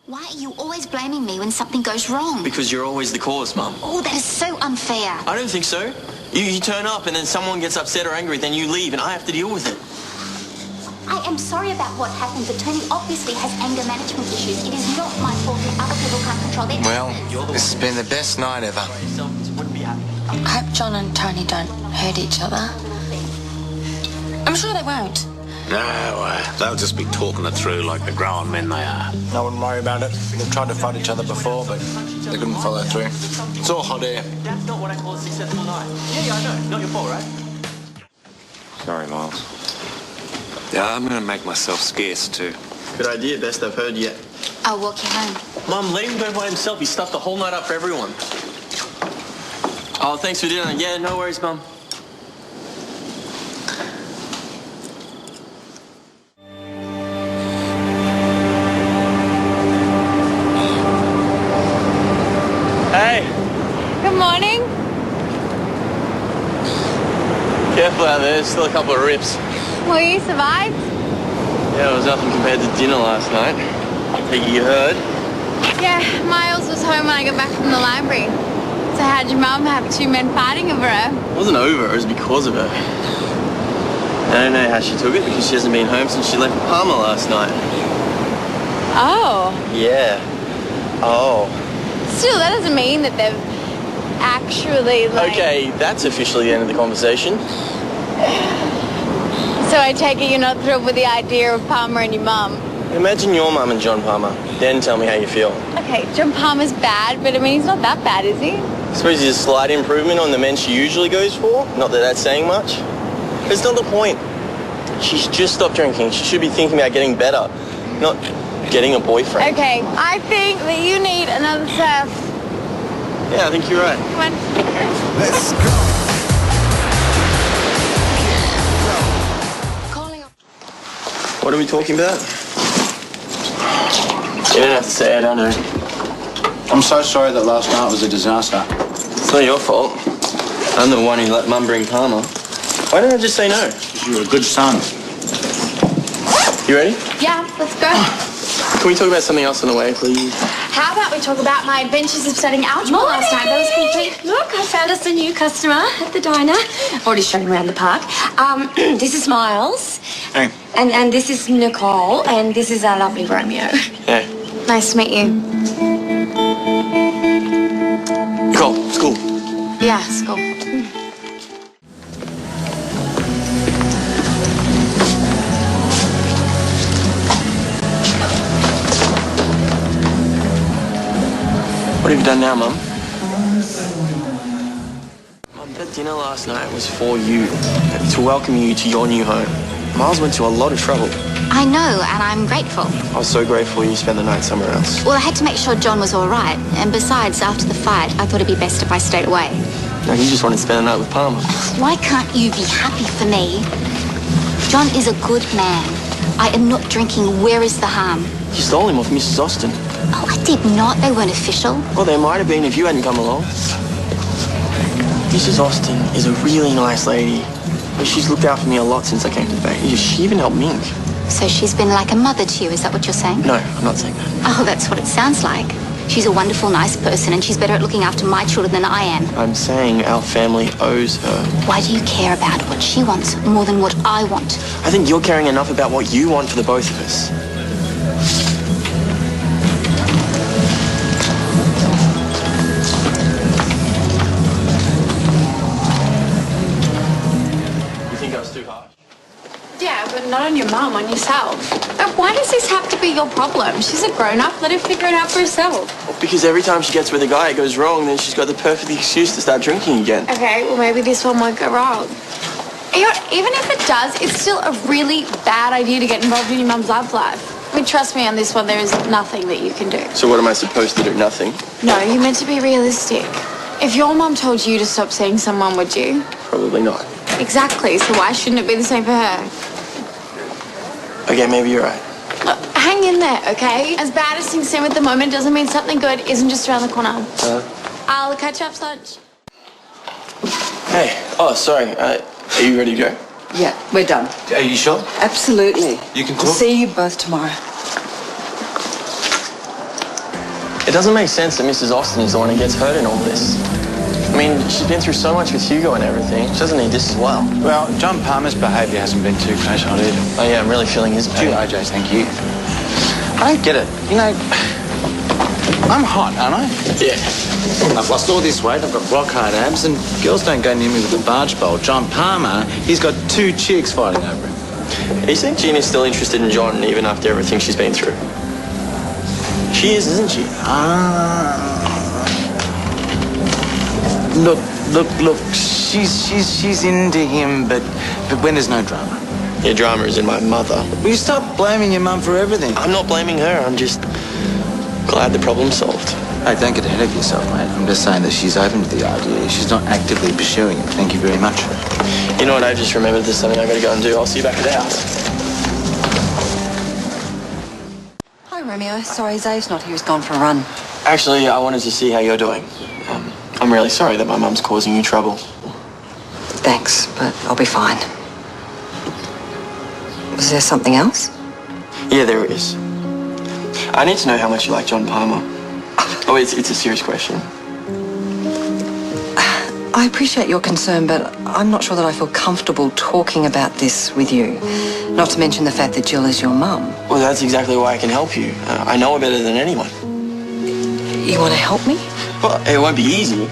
Why are you always blaming me when something goes wrong? Because you're always the cause, Mum. Oh, that is so unfair. I don't think so. You turn up and then someone gets upset or angry, then you leave and I have to deal with it. I am sorry about what happened, but Tony obviously has anger management issues. It is not my fault that other people can't control their Well, this has been the best night ever. I hope John and Tony don't hurt each other. I'm sure they won't. No, they'll just be talking it through like the grown men they are. I wouldn't worry about it. They've tried to fight each other before, but they couldn't follow through. It's all hot air. That's not what I call a successful night. Yeah, I know. Not your fault, right? Sorry, Miles. Yeah, I'm going to make myself scarce, too. Good idea. Best I've heard yet. I'll walk you home. Mum, let him go by himself. He stuffed the whole night up for everyone. Oh, thanks for dinner. Yeah, no worries, Mum. Hey. Good morning. Careful out there. There's still a couple of rips. Well, you survived? Yeah, it was nothing compared to dinner last night. I think you heard. Yeah, Miles was home when I got back from the library. So how'd your mum have two men fighting over her? It wasn't over, it was because of her. I don't know how she took it because she hasn't been home since she left Palmer last night. Oh. Yeah. Oh. Still, that doesn't mean that they've actually, like... Okay, that's officially the end of the conversation. So I take it you're not thrilled with the idea of Palmer and your mum? Imagine your mum and John Palmer. Then tell me how you feel. Okay, John Palmer's bad, but I mean, he's not that bad, is he? I suppose he's a slight improvement on the men she usually goes for. Not that that's saying much. It's not the point. She's just stopped drinking. She should be thinking about getting better, not getting a boyfriend. Okay, I think that you need another surf. Yeah, I think you're right. Come on. Let's go. What are we talking about? You don't have to say it, I know. I'm so sorry that last night was a disaster. It's not your fault. I'm the one who let Mum bring Palmer. Why don't I just say no? You're a good son. You ready? Yeah, let's go. Can we talk about something else on the way, please? How about we talk about my adventures of studying algebra last night? That was complete. Look, I found us a new customer at the diner. Already showed him around the park. This is Miles. Hey. And this is Nicole. And this is our lovely Romeo. Hey. Nice to meet you. Nicole, school. Yeah, school. What have you done now, Mum? Mum, that dinner last night was for you. To welcome you to your new home. Miles went to a lot of trouble. I know, and I'm grateful. I was so grateful you spent the night somewhere else. Well, I had to make sure John was all right. And besides, after the fight, I thought it'd be best if I stayed away. No, you just wanted to spend the night with Palmer. Why can't you be happy for me? John is a good man. I am not drinking. Where is the harm? You stole him off Mrs. Austin. Oh, I did not. They weren't official. Well, they might have been if you hadn't come along. Mrs. Austin is a really nice lady. She's looked out for me a lot since I came to the Bay. She even helped Mink. So she's been like a mother to you, is that what you're saying? No, I'm not saying that. Oh, that's what it sounds like. She's a wonderful, nice person, and she's better at looking after my children than I am. I'm saying our family owes her. Why do you care about what she wants more than what I want? I think you're caring enough about what you want for the both of us. You think I was too harsh? Yeah, but not on your mum, on yourself. But why does this have to be your problem? She's a grown-up. Let her figure it out for herself. Well, because every time she gets with a guy, it goes wrong, then she's got the perfect excuse to start drinking again. Okay, well, maybe this one won't go wrong. You know, even if it does, it's still a really bad idea to get involved in your mum's love life. I mean, trust me on this one, there is nothing that you can do. So what am I supposed to do? Nothing? No, you're meant to be realistic. If your mum told you to stop seeing someone, would you? Probably not. Exactly, so why shouldn't it be the same for her? Okay, maybe you're right. Look, hang in there, okay? As bad as things seem at the moment doesn't mean something good isn't just around the corner. I'll catch you after lunch. Hey, oh, sorry. Are you ready to go? Yeah, we're done. Are you sure? Absolutely. You can I'll talk? see you both tomorrow. It doesn't make sense that Mrs. Austin is the one who gets hurt in all this. I mean, she's been through so much with Hugo and everything. She doesn't need this as well. Well, John Palmer's behaviour hasn't been too great on either. Oh, yeah, I'm really feeling his pain. Gee, OJ, thank you. I don't get it. You know, I'm hot, aren't I? Yeah. I've lost all this weight, I've got rock-hard abs, and girls don't go near me with a barge pole. John Palmer, he's got 2 chicks fighting over him. You think Gina's still interested in John even after everything she's been through? She is, isn't she? Look, she's into him, but when there's no drama. Your drama is in my mother. Will you stop blaming your mum for everything? I'm not blaming her, I'm just glad the problem's solved. Hey, don't get ahead of yourself, mate. I'm just saying that she's open to the idea. She's not actively pursuing it. Thank you very much. You know what, I just remembered there's something I gotta go and do. I'll see you back at the house. Hi, Romeo. Sorry, Zave's not here. He's gone for a run. Actually, I wanted to see how you're doing. I'm really sorry that my mum's causing you trouble. Thanks, but I'll be fine. Was there something else? Yeah, there is. I need to know how much you like John Palmer. Oh, it's a serious question. I appreciate your concern, but I'm not sure that I feel comfortable talking about this with you. Not to mention the fact that Jill is your mum. Well, that's exactly why I can help you. I know her better than anyone. You want to help me? Well, it won't be easy,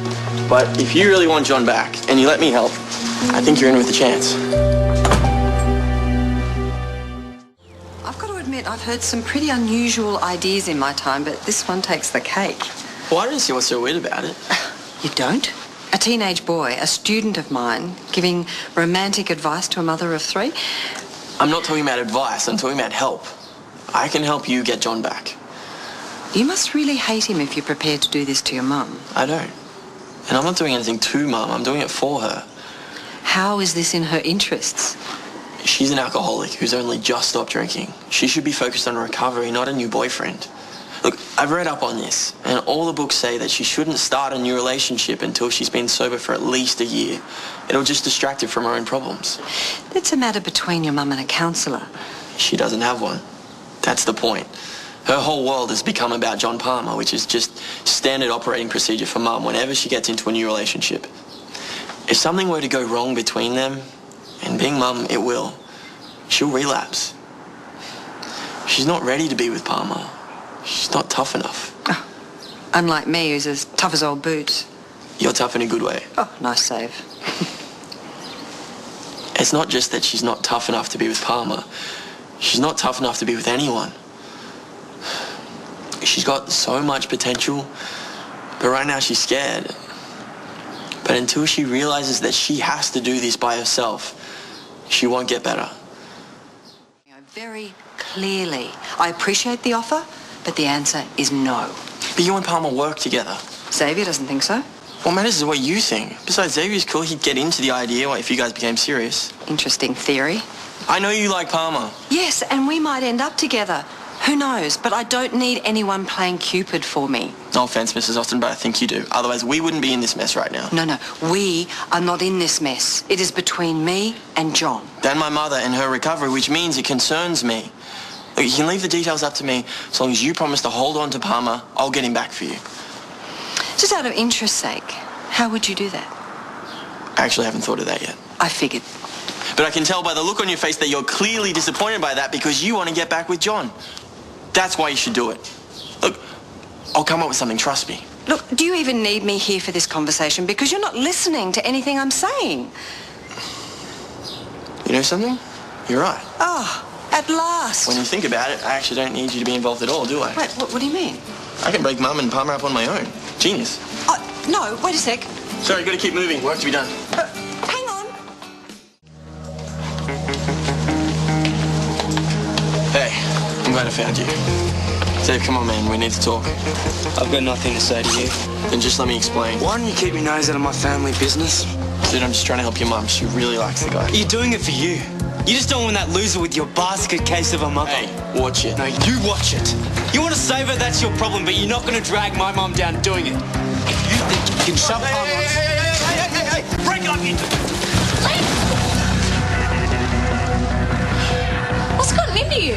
but if you really want John back and you let me help, I think you're in with a chance. I've got to admit, I've heard some pretty unusual ideas in my time, but this one takes the cake. Well, I don't see what's so weird about it. You don't? A teenage boy, a student of mine, giving romantic advice to a mother of 3? I'm not talking about advice, I'm talking about help. I can help you get John back. You must really hate him if you're prepared to do this to your mum. I don't. And I'm not doing anything to Mum, I'm doing it for her. How is this in her interests? She's an alcoholic who's only just stopped drinking. She should be focused on recovery, not a new boyfriend. Look, I've read up on this, and all the books say that she shouldn't start a new relationship until she's been sober for at least a year. It'll just distract her from her own problems. That's a matter between your mum and a counsellor. She doesn't have one. That's the point. Her whole world has become about John Palmer, which is just standard operating procedure for Mum whenever she gets into a new relationship. If something were to go wrong between them, and being Mum, it will, she'll relapse. She's not ready to be with Palmer. She's not tough enough. Oh, unlike me, who's as tough as old boots. You're tough in a good way. Oh, nice save. It's not just that she's not tough enough to be with Palmer. She's not tough enough to be with anyone. She's got so much potential, but right now she's scared. But until she realizes that she has to do this by herself, she won't get better. Very clearly, I appreciate the offer, but the answer is no. But you and Palmer work together. Xavier doesn't think so. What matters is what you think. Besides, Xavier's cool. He'd get into the idea if you guys became serious. Interesting theory. I know you like Palmer. Yes, and we might end up together. Who knows? But I don't need anyone playing Cupid for me. No offense, Mrs. Austin, but I think you do. Otherwise, we wouldn't be in this mess right now. No, we are not in this mess. It is between me and John. Then my mother and her recovery, which means it concerns me. Look, you can leave the details up to me. As long as you promise to hold on to Palmer, I'll get him back for you. Just out of interest's sake, how would you do that? I actually haven't thought of that yet. I figured. But I can tell by the look on your face that you're clearly disappointed by that because you want to get back with John. That's why you should do it. Look, I'll come up with something, trust me. Look, do you even need me here for this conversation? Because you're not listening to anything I'm saying. You know something? You're right. Oh, at last. When you think about it, I actually don't need you to be involved at all, do I? Wait, what do you mean? I can break Mum and Palmer up on my own. Genius. Oh, no, wait a sec. Sorry, gotta keep moving. Work to be done. Hang on. Hey, I'm glad I found you. Dave, come on, man. We need to talk. I've got nothing to say to you. Then just let me explain. Why don't you keep your nose out of my family business? Dude, I'm just trying to help your mum. She really likes the guy. You're doing it for you. You just don't want that loser with your basket case of a mother. Hey, watch it. No, you watch it. You want to save her, that's your problem, but you're not going to drag my mum down doing it. If you think you can shove Hey, break it up, you... What's gotten into you?